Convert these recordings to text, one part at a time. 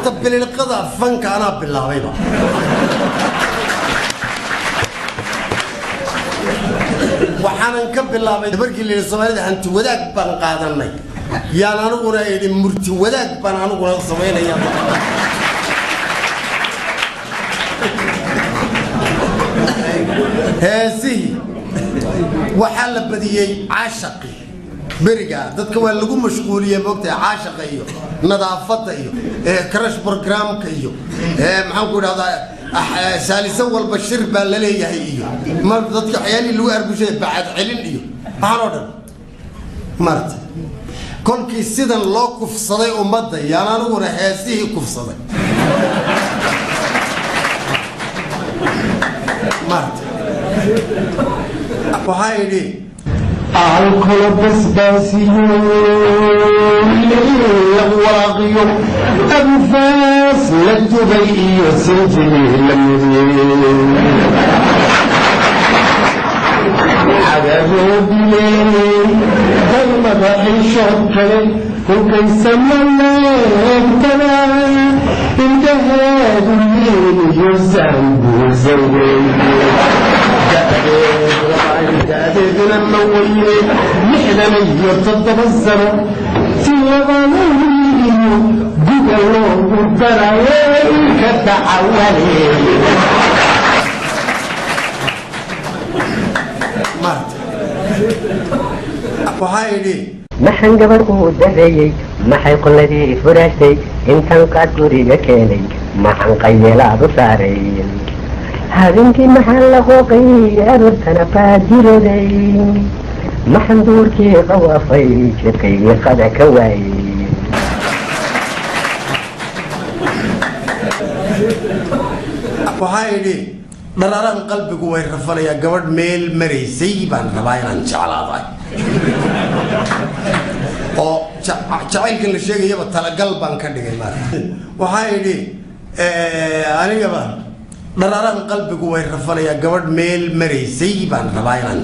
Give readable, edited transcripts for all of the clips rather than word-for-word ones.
horta bililqada fanka anaa bilaabayba waxaanan ka bilaabay markii la Soomaalida hanti wadaag baan qaadanay yaan aniguna idin murti wadaag baan aniguna sameeynaya heesi waxa la badiyay caashaqi beriga dadka waa lagu mashquuliyay moogtay caashaqa iyo nadaafada iyo crash programka iyo maxaan ku raahdaa saalisa walba shir baa la leeyahay iyo mar dadka xayali lagu arbushay baad celin iyo waxaan oo dhan marta kolkii sidan loo kufsaday ummadda yaan aniguna heesihii kufsaday marta waxaa idhi alcohol basbasiyo واقيو أنفاس للدبي سنجري لمدين عذابه بليل ظلم بحيشون كلي وكي سمنا يبتنا انتهى الليل يزعم بوزوين جادد لما ولي نحن يرتضب الزرع تيغانيه بقلوب الدرايل كتعولي مات أبو هايدي maxaan gabar u dareeyay maxay qoladii furaashay intaan qaad guriga keenay maxaan qayeelaad u saaray habeenkii maxaan la qooqay aroortana baadiroday maxaan duurkii qawaafay shaqaygii qada ka waayay أبو هايدي dhararan qalbigu way rafalaya gabadh meel mareysay baan rabaa inaan jeclaaday oo jacaylkan la sheegayaba talagal baan ka dhigay waxa yidhi anigaba dhararan qalbigu way rafalaya gabadh meel mareysay baan rabaa inaan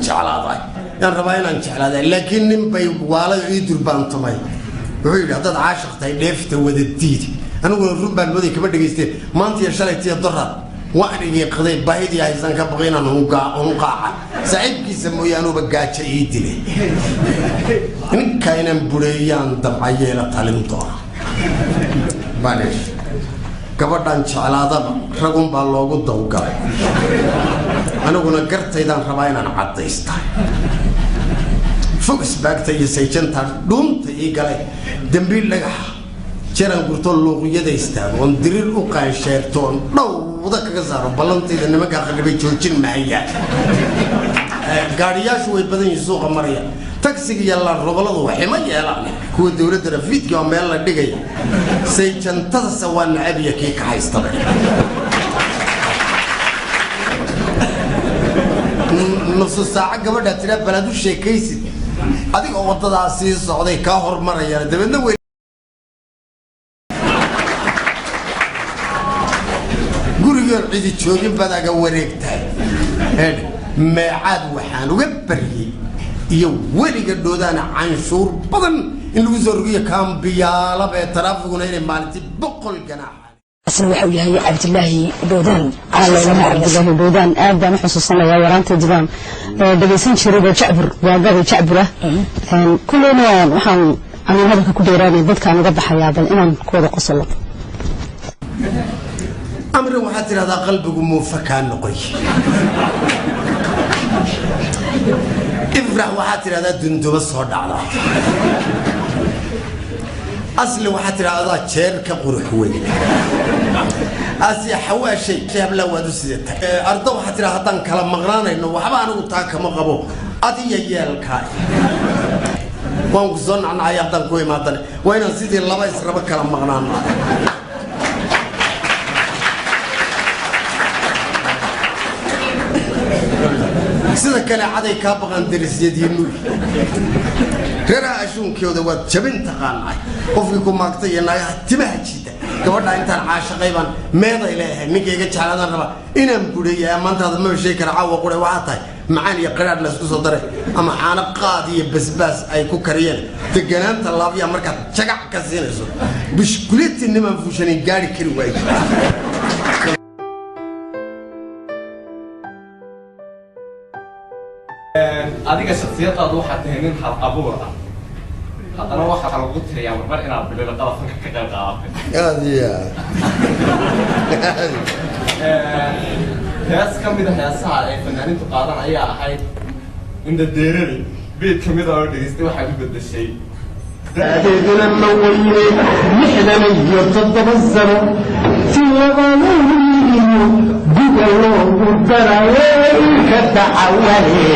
jeclaaday laakiin nin bay waalada ii durbaan tumay wuxuu yidhi haddaad caashiq tahay dheefta wada diidi aniguna run baan moday kama dhegaysteen maanta iyo shalaytiyo doraad وأنا قضيت بعيد يا إنسان كبغينا نقاعة سعيد كيس مويانو بقاعة يدلي إن كائنا بريان دمعية لا تعلمتها معلش كبردان شعلاده رقم باللوجو دوقة أنا قلنا قرت إذا ربعنا نعطي استاي فوكس باك تيجي سيجن تار دون تيجي قلي دمبيل لقى شران قرطول لوجو يدا استاي وندريل أوقع شيرتون نو وذاك كذا بلنتي إذا ما كان خلي بيجوجين معي قارياش ويبدأ يسوق مريا تاكسي يلا الرجل هو حما يلا هو دولة رفيد يوم يلا دقي سيجن تسوى النعبية كيك حيس طبعا نص ساعة قبل ترى بلادو شيء كيسي هذيك وقت العصير السعودي كهر مريا دبنا عيد تشوفين بدأ جوريكتها هذا ما عاد وحان وقبري يوري قدودان عنشور بدن الوزرية كان بيالا بيترافقون هنا مالتي بقول جناح أسمع حولي هي عبد الله بودان على عبد الله بودان أبدأ نحسس الله ورانت الجبان بديسين شروب شعبر وقاضي شعبره كلنا وحن أنا هذا كديراني بدك أنا قبل حياة الإمام كود قصلا أمر وحتى هذا قلبك موفكان نقي إفرح وحتى هذا دندو بس هذا على أصل وحتى هذا شير كقروحوي أصل حواشي شيء بلا ودوسيت أرض وحتى هذا كلام مغران إنه وحبا أنا وتاك مغبو أدي يجيل كاي وانقصون عن عيادة كوي ماتني وين نسيت الله يسرب كلام مغران سيدا كان عادي كابغان درس يدينوي رأى أشون كيو دوات جبين تقانعي وفيكم ماكتي ينايا تبه جيدا كوردا انتان عاشق ايبان ميضا إليها ميكي يجي على ذا ربا إنام قولي يا من تهضم بشيكرا عاوة قولي وعطاي معاني قرار لسه صدره أما أنا قاضي بس أي كوكريان تجنان طلابي أمريكا شجع كزين زو بشكلت إنما فوشني جاري كروي adiga shakhsiyadaadu waxaad tahay nin hal abuur ah haddana waxaa lagu tiriyaa mar inaad bilada qalafanka ka qayb qaadatay hees ka mid ah heesaha ay fanaaniintu qaadan ayaa ahayd inda deerari beed ka mid ah oo dhegeystay waxaad u beddeshay أدينا مويني نحن يتصدب الزمن تلغاني بقلو الدرايك التحولي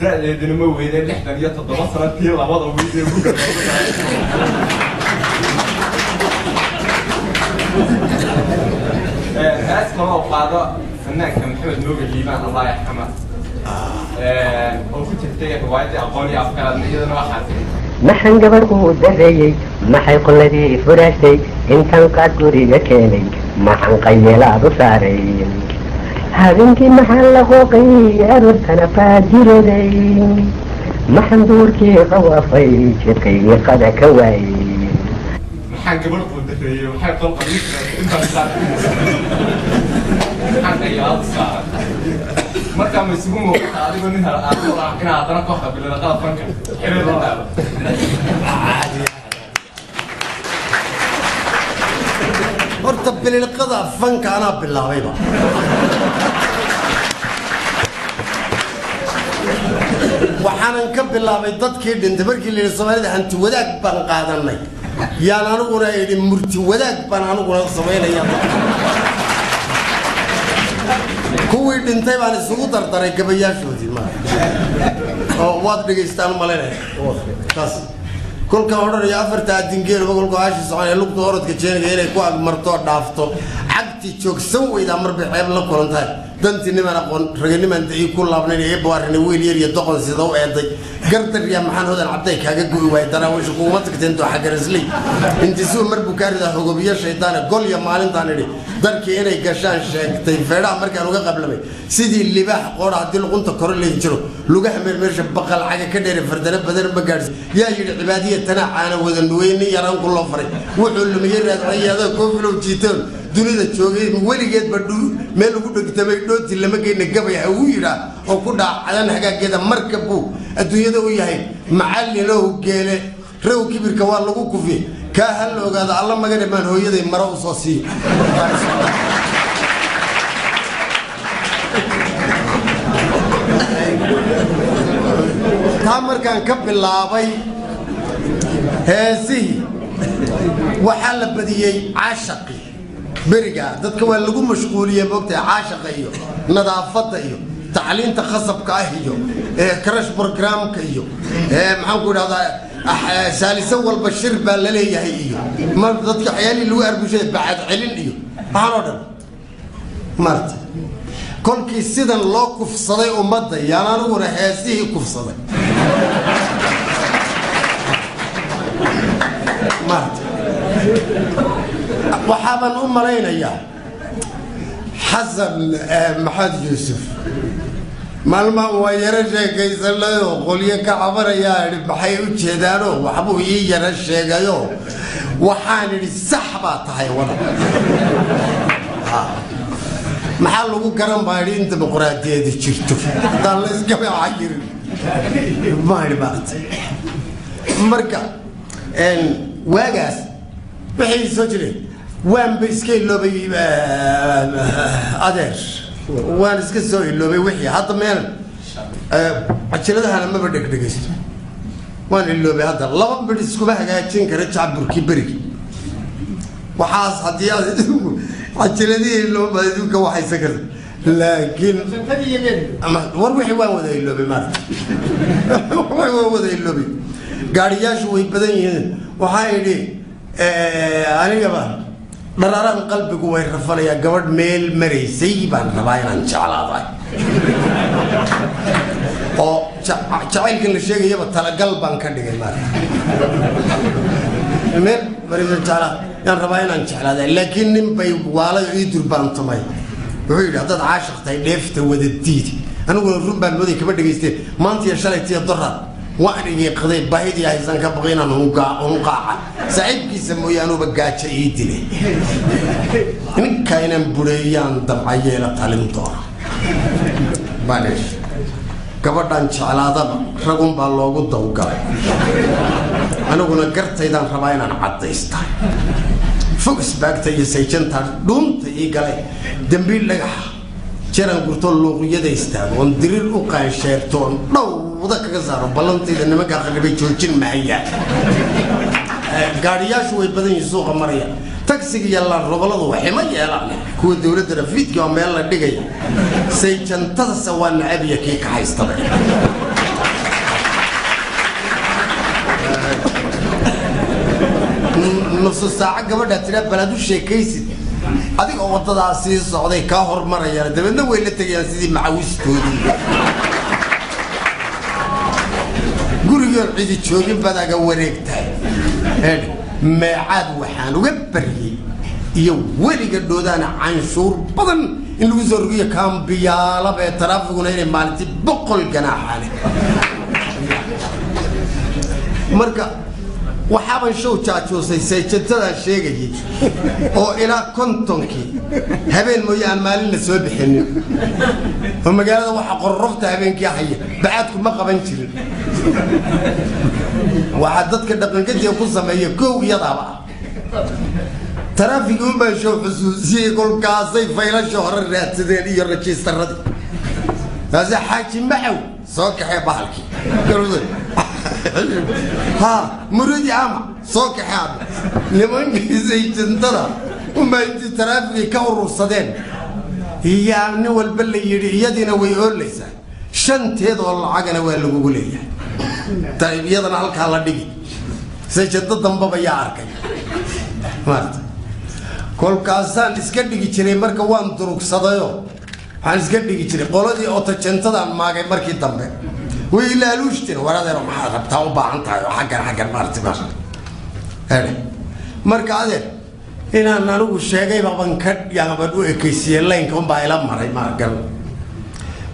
دأدينا مويني نحن يتصدب الزمن تلغاني بقلو هاس كما وقاضى فنان كمحمد نوبي الليبان الله يرحمه maxaan gabadhku dareeyey maxay qoladii furaashay intaan qaad guriga keenay maxaan qayeelaadu saaray habeenkii maxaa la qooqay aroortana faajiraday maxaan duurkii qawaafay jidkaygii qada ka waayey maxaan gabadhku dareeyey maxay qolqay intaan qaad maxaan qayeelaadu saaray marka ma isugu muuqata adigoo nin hal aad inaad haddana kooxda bilada qalafanka xiriir la dhaabo horta bililqada fanka anaa bilaabayba waxaanan ka bilaabay dadkii dhintay markii la yidhi soomaalida hanti wadaag baan qaadanay yaan aniguna idhi murti wadaag baan aniguna samaynaya kuwii dhintay baan isugu dardaray gabayaashoodii ma oo waad dhageystaan malenay taas kolka odhanaya afarta adingeelba kolka aashi soconaya lugta orodka jeenaya inay ku agmarto dhaafto cagti joogsan weydaa marba ceeb la kulantahay dantii niman aqoon raganiman dii ku laabnayn ee baarin wiil yar iyo doqon sida u eeday gardar ya maxaan hodan cabday kaaga go'i waay daraawish kuma tagteen doo xagarisli intiisuu mar bukaarida hogobiyo shaytaan gol ya maalintaan idhi darkii inay gashaan sheegtay feedhaha markaan uga qablamay sidii libaax qoora hadii luqunta kor leeyin jiro lugaha meersha baqal caga ka dheer fardana badan ma gaarsi yaa yiri cibaadiyada tana caana wada nuweyni yaraan ku loo faray wuxuu lumiyay raadayada koofilo jiitoon dunida joogay weligeed ba meel ugu dhigtay dhooti lama geeyna gabay uu yiraa oo ku dhaacadan hagaageeda markabu adduunyada u yahay macallin oo geele rew kibirka waa lagu kufi ka hal ogaada alla magana maan hooyaday maro u soo sii markaan ka bilaabay heesii waxa la badiyay caashaqi beriga dadka waa lagu mashquuliyay moogtay caashaqa iyo nadaafada iyo tacliinta khasabka ah iyo crash programka iyo maxaan ku raahdaa saalisan walba shir baa la leeyahay iyo mar dadka xayali lagu arbushay bacad celin iyo waxaan oo dhan marta kolkii sidan loo kufsaday ummadda yaan aniguna heesihii kufsaday marta waxaan u malaynayaa xasan maxamed yuusuf maalmaha waa yara sheekaysanayoo qolyo ka cabanayaa idhi maxay u jeedaanoo waxbuu ii yara sheegayoo waxaan idhi sax baa tahay wada maxaa lagu garan baa idhi in dimuqraadiyadi jirto haddaan la iskama jirin ma idhi maarta marka waagaas waxay soo jireen waan ba iska iloobay adeer waan iska soo iloobay wixii hadda meel cajiladahana maba dhegdhegaysto waan iloobay hadda laba bidh iskuma hagaajin kara jacburkii berigi waxaas haddii aad cajiladihii ilooba adduunka waxaysan karta laakiin war wixii waan wada iloobay maarta waan wada iloobay gaariyaashu way badan yihiin waxaa idhi anigaba dhararaan qalbigu way rafanayaa gabadh meel maraysay baan rabaa inaan jeclaaday oo jacaylkan la sheegayaba talagal baan ka dhigay maarta meel maraysa jeclaa yaan rabaa inaan jeclaaday laakiin nin bay waalada ii durbaantumay وحيد هذا عاشق تايلفت ودديدي أنا أقول الروم بالمودي كبر دقيستي ما أنت يا شلي تي الضرر وأنا قضي بايدي هايزان كبغينا نوقع سعيد كيسمو يانو بقات شيء لي إن كاينن بريان دمعيه لا تعلم دورا معلش gabadhan jeclaadaba ragun baa loogu dawgalay aniguna gartaydan rabaa inaan cadaysta focus baagta iyo sayjanta dhunta ii galay dambiil dhagax jiran gurto luuqyada istaago on dirir u qaansheertoon dhowda kaga saaro ballanteeda nimanka qaribay joojin mahaya gaariyaashu way badan yihiin suuqa maraya taksiga yalla roboladu waxay ma yeelaan kuwa dawladda rafiidka oo meel la dhigay sayjantada sawaan abiya kii ka haystaba nafsu saaca gabadha tira baladu sheekaysid adiga oo wadadaasi socday ka hormaraya dabadna way la tagayaan sidii macawistoodii gurigoon cidi joogin badaga wareegtay meecad waxaan uga bariyay iyo weliga dhoodana canshuur badan in lagu soo rugiyo kaambiyaala ee taraafikuna inay maalintii 100 ganaaxaale marka waxaan show jaajoosay sayjadada sheegayay oo ila kontonkii habeen mooyaan maalin la soo bixinin oo magaalada waxa qorrofta habeenkii haya baadku ma qaban jirin waxa dadka dhaqanka ku sameeyay koow iyadaba taraafigu ma show xusuusiyay kolkaasay faylasho hore raadsadeen iyo registerada هذا حاجي معه صوك حبالكي ها مرودي عام صوك حاب لمن زي تنتظر وما ترافي كور صدين هي عمني والبلي يدينا ويقول لي شنت هذا والله عقنا ولا بقولي طيب يدنا على كلا دقي سجدت ضمبا يا عركي مات كل كاسان اسكدي جري مركا وان دروك صدايو عن اسكدي جري قولدي اوتا جنتدا ماغي مركي دمبه ويلا لوشتين وراديرو ما ربتا و باعنتاي حقا مارتي باش هذا مركا ادير إن أنا لو شيء بابن كات يا بدو إكسير لين كم بايلا مراي ما قال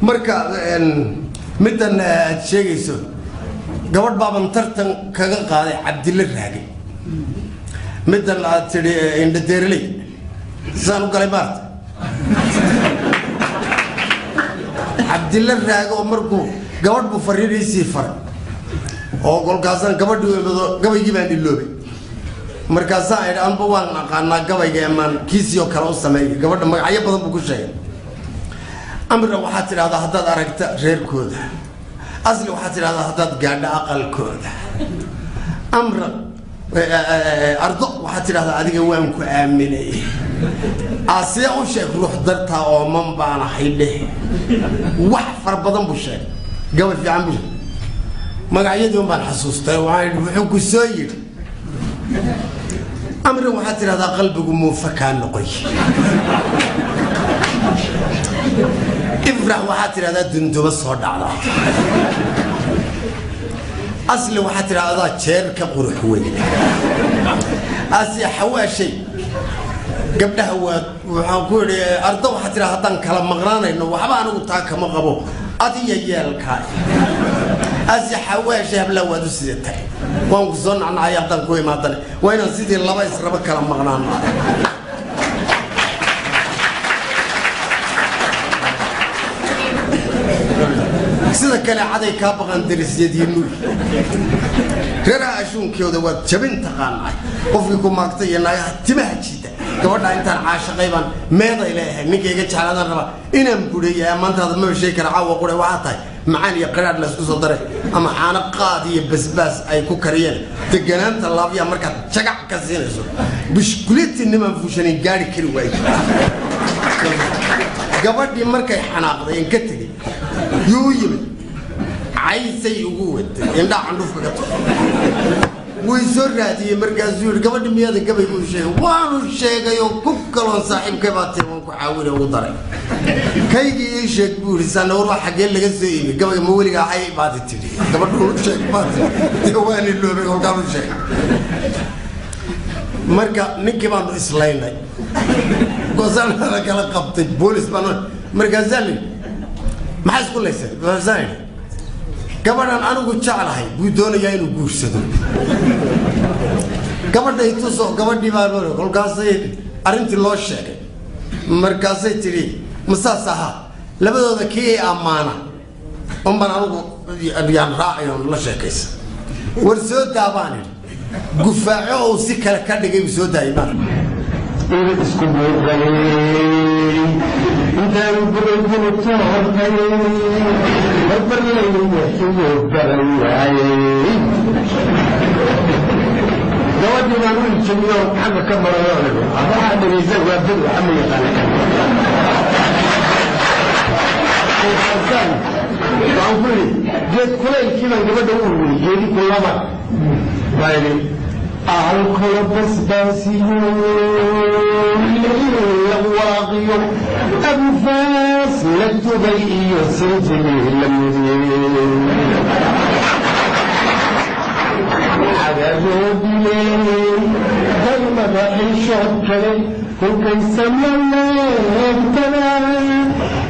مركا متن شيء يسون قبل بابن ترتن كذا قاضي عبد الله الراجي متن لا تري عند ديرلي زانو قال مارت عبد الله الراجي عمركو قبل بفرير يسيفر أو قال كذا قبل يجيب عندي اللوبي markaas ay aanba waan aqaana gabayga amaan kiisiyo kala u sameeyay gabadha magacyo badan buu ku sheegay amra waxa tiraahdaa haddaad aragta reerkooda asli waxa tiraahdaa haddaad gaadha aqalkooda amra ardo waxa tiraahdaa adiga waan ku aaminay asiya u sheeg ruux darta oo man baan ahaydeh wax far badan buu sheegay gabadh fiican buu magacyadii baan xasuustay wuxuu ku soo yiri أمر واحد هذا قلبه موفكان نقي إفرح واحد هذا دندو بس هذا على أصل واحد هذا شير كبر حوي أصل حواشي قبلها هو وحقول أرض واحد هذا كلام مغرانة إنه وحبا أنا قلت مغبو أدي يالكاي أزي حواشي هبلا ودوسيتها وانقصون عن عيادة كوي ماتني وين نسيتي الله يسرب كلام مغنان سيدا كلا عادي كابغان درس يدينو غير أشون كيو دوات جبين تقانعي وفيكم مقطع ينايا تمهجيدا gabadha intaan caashaqayban meeda ilaahay ninkayga jeclaadaan raba inaan bureeyo maanta ma sheekay karaawo qore waxa tahay macaan iyo qaraad la isku soo daray ama caana qaad iyo basbaas ay ku kariyeen deganaanta laabiya marka jagac ka siinayso bishkuleeti nima fuushanin gaari kari waay gabadhii markay xanaaqday in ka tagay yuu yimid caysay ugu waday indha candufka ka ويسرعتي مركز يقول قبل مياه قبل يقول شيء وانو شيء يوم كلون صاحب كباتي وانكو حاول وضري كي يشك بورسان وروح حقين لك الزئيم قبل مولي قاعي بعد التدي قبل كل شيء بعد تواني اللي بيقول قبل شيء مركز نكي ما إسرائيل goosana kala qabtay boolis baan markaasali maxay isku leysay waasay gabadhan anigu jeclahay buu doonayaa inuu guursado gabadha intuu soo gabadhii baa kolkaasay arintii loo sheegay markaasay tiri masaas ahaa labadooda kii amaana baan anigu yaan raacayo la sheekaysa war soo daabaan gufaaco oo si kale ka dhigay soo daayma isku buuqay intaan buuqin toortay barbarlay wuxuu baray gabadhii baan u joogo xagga ka marayo abaha dhageysan waa bad waxa ma yaqaan وأقولي جد كلي كذا قبل أقولي جدي كلما بايدي أعلق بس باسيون واقيون أبو فاس لتبي سجلي لم يزين عذاب بليل دايما بحيش أبكي كل كيسمنا ابتلى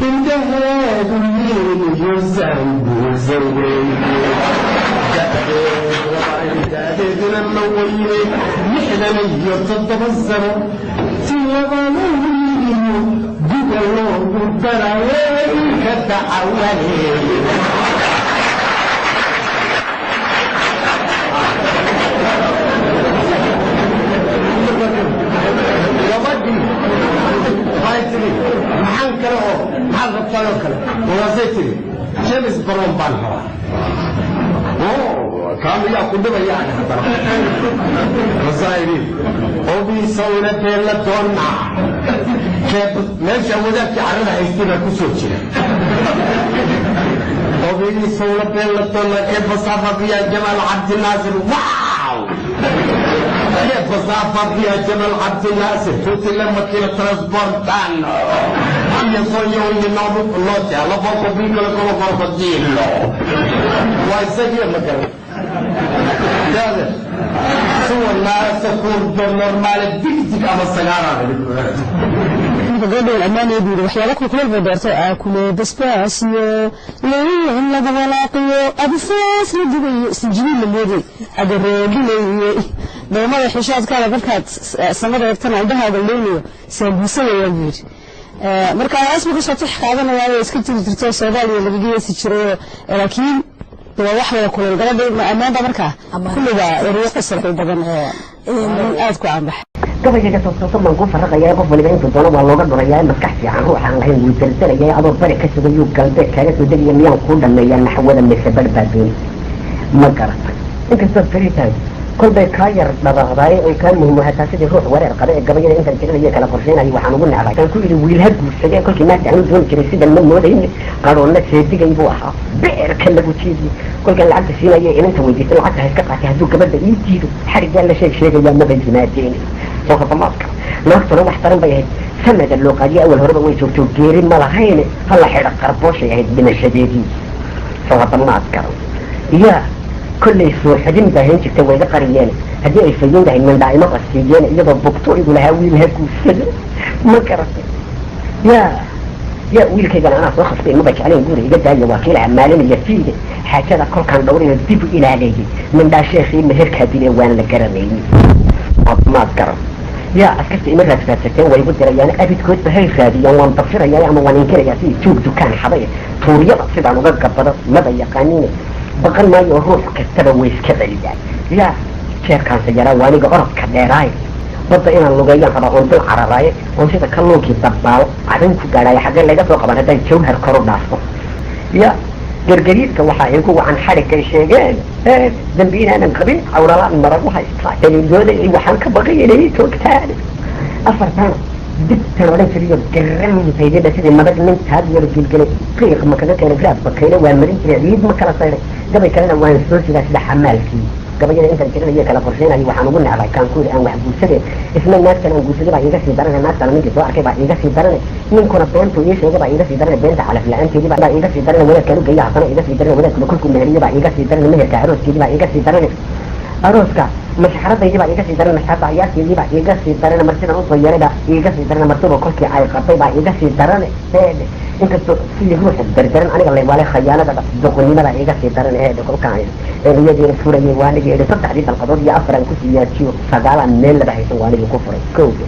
انتهى الليل يزعل بوزوي جاددنا المولي نحن يرتضى الزرع سيغانوه قبلوا الدرعي كتعولي محن كله محل ربطانه كله ورزيتني شمس برون بانها كانوا يأكلوا يعني هذا رسائلين وبي سوينا بيلا تونا كيف ماشي أودا في عرضها يستينا كسوتشي وبي سوينا بيلا تونا كيف صافا فيها جمال عبد الناصر واو كيف صافا فيها جمال عبد الناصر توتي لما كيلو ترانسبورتان يصيرون لنعبد الله تعالى فوق بيك لكم فوق الدين له ويسجل مكان هذا سوى الناس تكون بالنورمال ديكتك أما السيارة gabadha amaan ay biiro waxyaalo ku kala beerto akule basbaas iyo leeyahay la dabalaqiyo abufaas la dibayo sinjiin la leeyahay agareebiyo dhamada xishaadka dadkaad sanada eegtana indhahaaga leeyahay saabusaya yiri marka asbaga soo taxqaadanaya way iska jirto Soomaaliya laga geeyay jiray laakiin wax wada kulay gabadha amaan marka kulliga eriyo qasar badan aad ku aan baxay gabayga soo man ku farqaya qof waliba intuu doono waa looga durayaa maskax fiican ruuxan lahayn wuu daldalayay adoo bari ka sugayo galbeed kaaga soo degaya miyaan ku dhameeyaa naxwada mise badbaadin ma garatay inkastoo fariitaay kolbay ka yar dhabaaqday oo ka muhiimada sidii ruux wareer qaba ee gabayada inta jiraya kala qorsheenay waxaan ugu nacay kan ku yiri wiil had guursaday kolkii naad aanu doon jiray sida ma moodayn qaroonna seedigay buu ahaa beer kan lagu jiidi kolkan lacagta siinayay inta weydiisay lacagta iska qaatay haduu gabadha ii jiido xariga la sheegaya ma bajinaadeen soo qamaadka naagtuna wax taran bay ahayd sanad loo qaadiyo awal horeba way joogto geeri ma lahayn hal xidha qarbooshay ahayd dhimashadeedii soo qamaadka yaa كل يسوع حدين بهين جكتوا ويدا قريان هدي أي فيين ده من دائما قصيان إذا بقطو يقول هاوي الهكوس ما كرت يا ويل كذا أنا أخذ في ما بيجي عليه يقول إذا ده وكيل عمالين يفيد هكذا كل كان دوري يدب إلى عليه من ده شيء مهر كبير وين لكرمين ما كرت يا أسكت إمرة فتاة ويقول ترى أنا أبيت كنت بهاي خادي يوم تغفر يا عم وانين كذا يا سيد شوف دكان حبايب توريا تصير على وجه كبر ما بيقانين بقول ما يروح كتبه ويسكبه يا شيخ كان سجرا واني قرب كدراي وضع إن اللغية هذا أنت العربية وانت كلوك يتبال عدم كجراي حاجة اللي جت وقبل هذا الجوهر كرو ناسه يا جرجريت كوحايكو عن حركة شيئين ذنبين أنا قبيل أو لا المرة وحاي يعني الجود اللي وحنك بقي لي توكتان أفرتان دكتور ولا شريو جرم في جد سيد ما بدل من هذا يرجع الجل قيق ما كذا كان جاب بكيله وامرين يريد ما كلا صاير قبل كلام وين سوسي لا حمال فيه قبل أنت كده هي كلا فرسين هي وحنقولنا على كان كل أن واحد بوسري اسم الناس كانوا بوسري بعد يجلس يدرنا الناس كانوا يجي سواء كده بعد يجلس يدرنا من كنا بين تويش يجي بعد يجلس يدرنا بنت على فلان تيجي بعد يجلس يدرنا ولا كانوا جاي عطنا يجلس يدرنا ولا كلكم مهرية بعد يجلس يدرنا مهر كعروس تيجي بعد يجلس يدرنا أروسكا mashxaradaydii baa iga sii daran mashxarada ciyaarteedii baa iga sii daran marsidan usoo yaray baa iga sii daran martaba kolkii ay qabtay baa iga sii daran heedhe inkastoo sidii ruuxa dardaran aniga laywaalay khayaanada doqonnimada iga sii daran heedhe kolkaan iyadiina furayay waanigii idhi 3 dalqadood iyo 4 aan ku siyaajiyo 9 meel laba haysan waanigii ku furay kowda